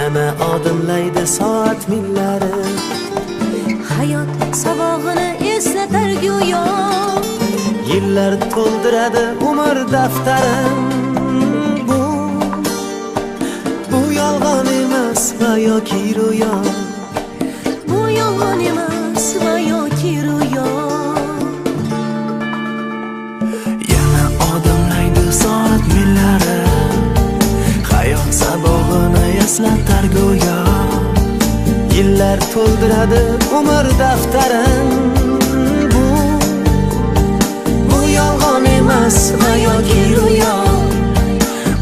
yana odimlaydi soat millari. Hayot sabog'ini eslatar go'yo, Yillar to'ldiradi umr daftarim. Bu yolg'on emas va yoki ro'yo. bu yolg'on emas va yoki ro'yo. Yana odimlaydi soat millari. Hayot sabog'ini eslatar go'yo, Yillar to'ldiradi umr daftarim. Bu yolg'on emas va yoki ro'yo.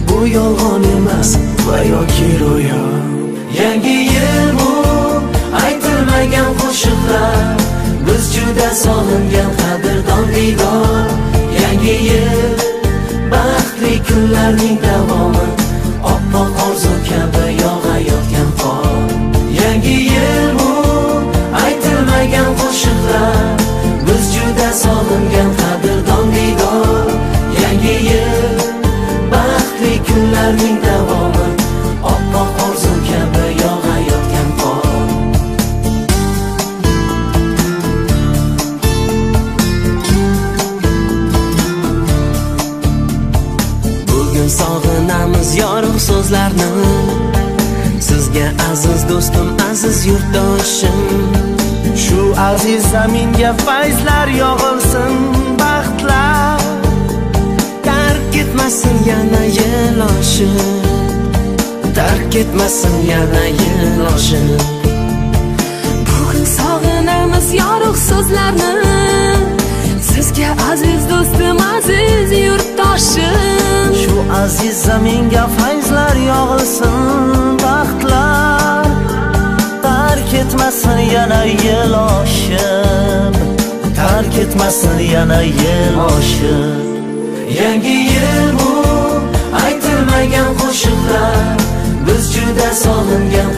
Bu yolg'on emas va yoki ro'yo. Yangi yil bu aytilmagan qo'shiqlar, biz juda sog'ingan qadrdon diydor. Yangi yil baxtli kunlarning davomi, oppoq orzu kabi yog'ayotgan qor. Yangi yil bu aytilmagan qo'shiqlar, biz juda sog'ingan qadrdon diydor. Yangi yil baxtli kunlarning davomi, oppoq orzu kabi yog'ayotgan qor. Bugun sog'inamiz yorug' so'zlarni, sizga aziz do'stim, aziz yurtdoshim. Shu aziz zaminga fayzlar yog'ilsin, baxtlar tark etmasin yana yil oshib, tark etmasin yana yil oshib. Bugun sog'inamiz yorug' so'zlarni, sizga aziz do'stim, aziz yurtdoshim. Shu aziz zaminga fayzlar yog'ilsin, baxtlar tark etmasin yana yil oshib, tark etmasin yana yil oshib. Yangi yil bu aytilmagan qo'shiqlar, biz juda sog'ingan